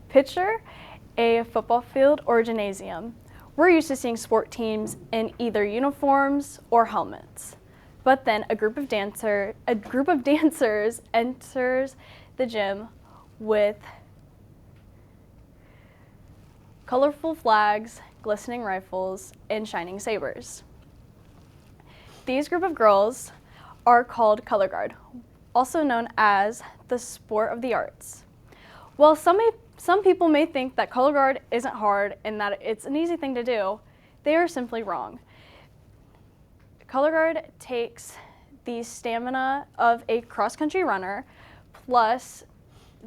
Picture a football field or gymnasium. We're used to seeing sport teams in either uniforms or helmets. But then a group of dancers enters the gym with colorful flags, glistening rifles, and shining sabers. These group of girls are called color guard, also known as the sport of the arts. While some people may think that color guard isn't hard and that it's an easy thing to do, they are simply wrong. Color guard takes the stamina of a cross-country runner plus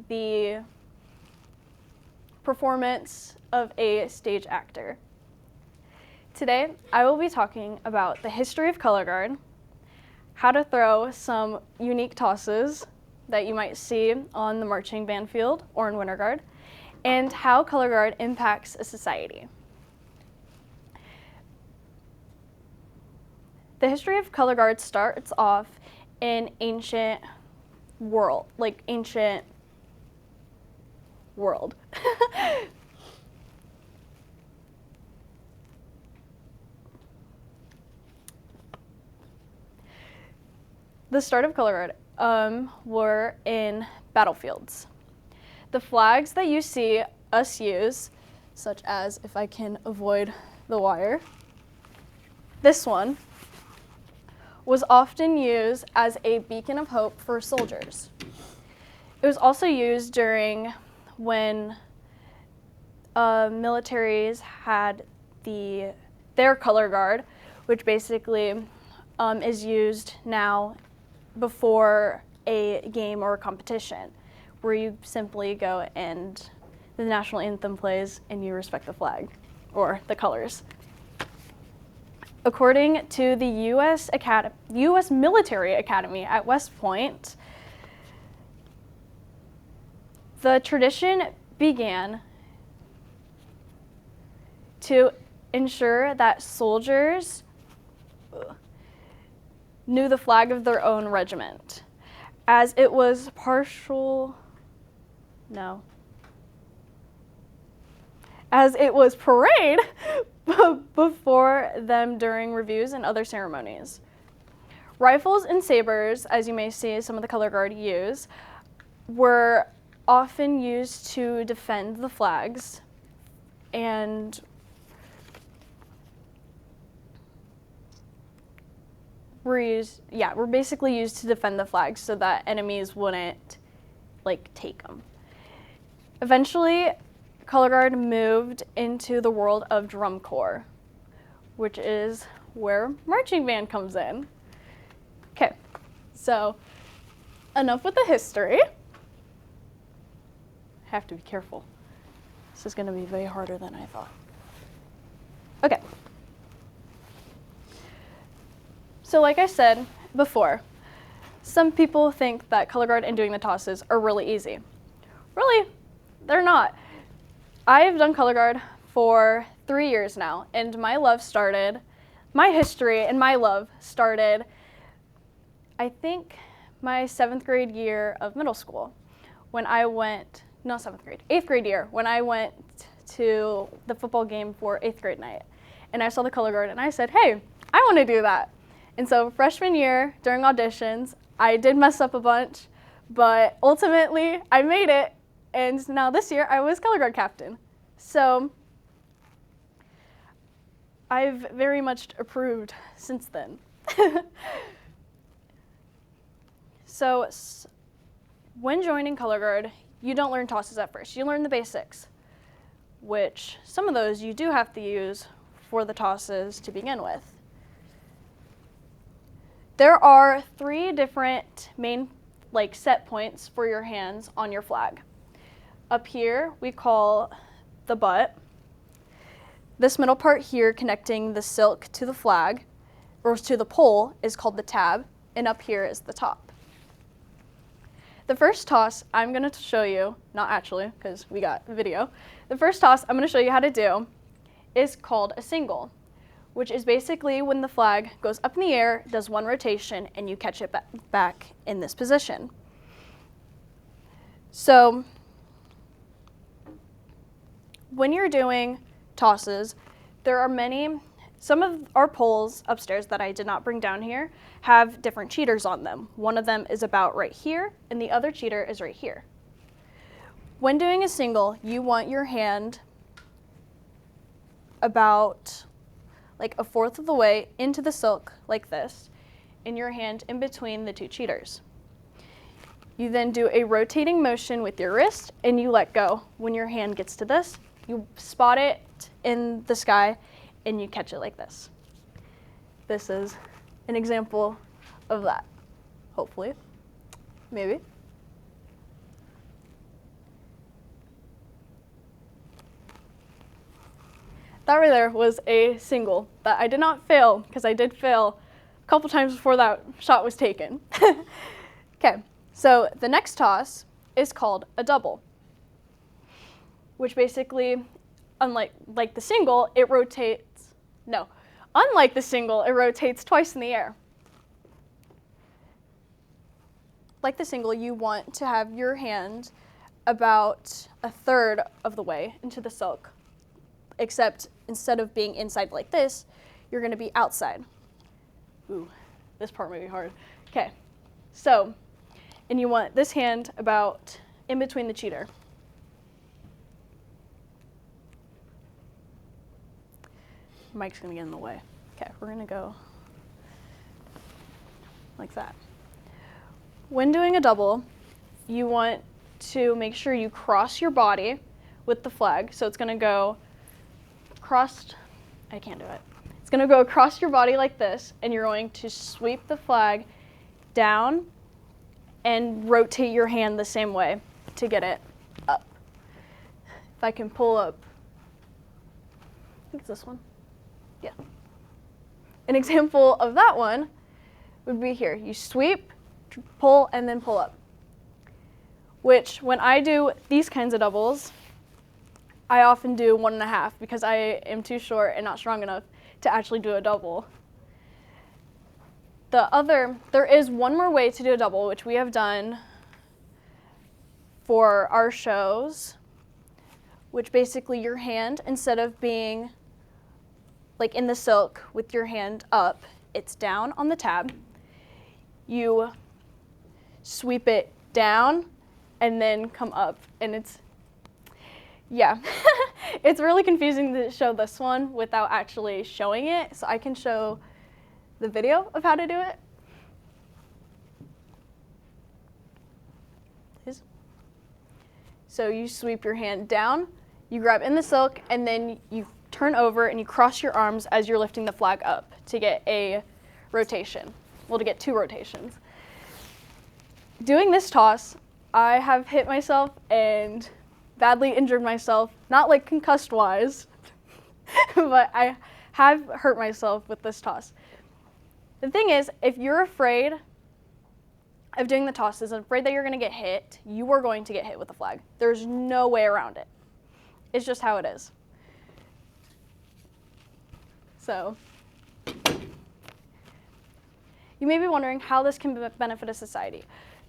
the performance of a stage actor. Today, I will be talking about the history of color guard, how to throw some unique tosses that you might see on the marching band field or in winter guard, and how color guard impacts a society. The history of color guard starts off in ancient world. The start of color guard were in battlefields. The flags that you see us use, such as, if I can avoid the wire, this one, was often used as a beacon of hope for soldiers. It was also used during when militaries had their color guard, which basically is used now before a game or a competition, where you simply go and the national anthem plays and you respect the flag or the colors. According to the U.S. Military Academy at West Point, the tradition began to ensure that soldiers knew the flag of their own regiment, as it was parade before them during reviews and other ceremonies. Rifles and sabers, as you may see some of the color guard use, were often used to defend the flags and were basically used to defend the flags so that enemies wouldn't take them. Eventually, color guard moved into the world of drum corps, which is where marching band comes in. Okay, so enough with the history. Have to be careful. This is going to be way harder than I thought. Okay. So like I said before, some people think that color guard and doing the tosses are really easy. Really, they're not. I've done color guard for 3 years now, and my history and my love started, I think, my 7th grade year of middle school, when I went, no 7th grade, 8th grade year, when I went to the football game for 8th grade night. And I saw the color guard and I said, hey, I want to do that. And so freshman year, during auditions, I did mess up a bunch, but ultimately I made it. And now this year I was color guard captain. So I've very much improved since then. So when joining color guard, you don't learn tosses at first. You learn the basics, which some of those you do have to use for the tosses to begin with. There are 3 different main set points for your hands on your flag. Up here we call the butt. This middle part here connecting the silk to the flag or to the pole is called the tab, and up here is the top. The first toss I'm going to show you, not actually because we got video, the first toss I'm going to show you how to do is called a single, which is basically when the flag goes up in the air, does one rotation, and you catch it back in this position. So when you're doing tosses, there are some of our poles upstairs that I did not bring down here have different cheaters on them. One of them is about right here, and the other cheater is right here. When doing a single, you want your hand about like a fourth of the way into the silk like this, and your hand in between the two cheaters. You then do a rotating motion with your wrist and you let go. When your hand gets to this, you spot it in the sky and you catch it like this. This is an example of that, hopefully, maybe. That right there was a single that I did not fail, because I did fail a couple times before that shot was taken. Okay, so the next toss is called a double, which basically, unlike the single, it rotates twice in the air. Like the single, you want to have your hand about a third of the way into the silk, except instead of being inside like this, you're going to be outside. Ooh, this part may be hard. Okay, so, and you want this hand about in between the cheater. Mike's going to get in the way. Okay, we're going to go like that. When doing a double, you want to make sure you cross your body with the flag. So it's going to go crossed, I can't do it. It's going to go across your body like this, and you're going to sweep the flag down and rotate your hand the same way to get it up. If I can pull up, I think it's this one. Yeah. An example of that one would be here. You sweep, pull, and then pull up. Which, when I do these kinds of doubles, I often do 1.5 because I am too short and not strong enough to actually do a double. There is one more way to do a double, which we have done for our shows, which basically your hand, instead of being like in the silk with your hand up, it's down on the tab. You sweep it down and then come up, and it's, yeah. It's really confusing to show this one without actually showing it, so I can show the video of how to do it. Please. So you sweep your hand down, you grab in the silk, and then you turn over and you cross your arms as you're lifting the flag up to get a rotation. Well, to get 2 rotations. Doing this toss, I have hit myself and badly injured myself, not like concussed-wise, but I have hurt myself with this toss. The thing is, if you're afraid of doing the tosses and afraid that you're going to get hit, you are going to get hit with the flag. There's no way around it. It's just how it is. So, you may be wondering how this can benefit a society.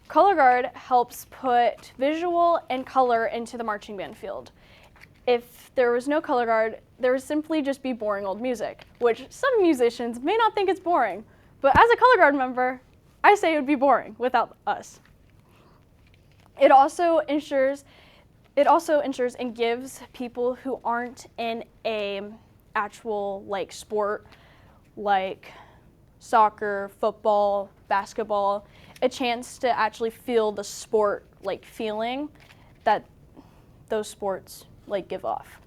Color Guard helps put visual and color into the marching band field. If there was no Color Guard, there would simply just be boring old music, which some musicians may not think it's boring, but as a Color Guard member, I say it would be boring without us. It also ensures and gives people who aren't in a actual like sport, like soccer, football, basketball, a chance to actually feel the sport like feeling that those sports like give off.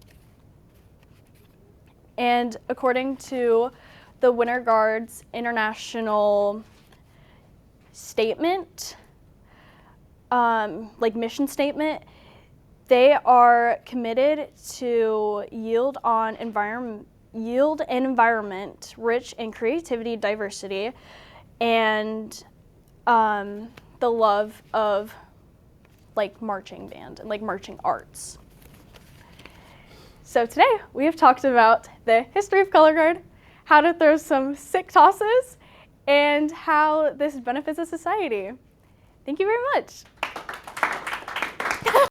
And according to the Winter Guard's international statement, like mission statement, they are committed to yield an environment rich in creativity, diversity, and the love of like marching band and like marching arts. So today we have talked about the history of Color Guard, how to throw some sick tosses, and how this benefits a society. Thank you very much.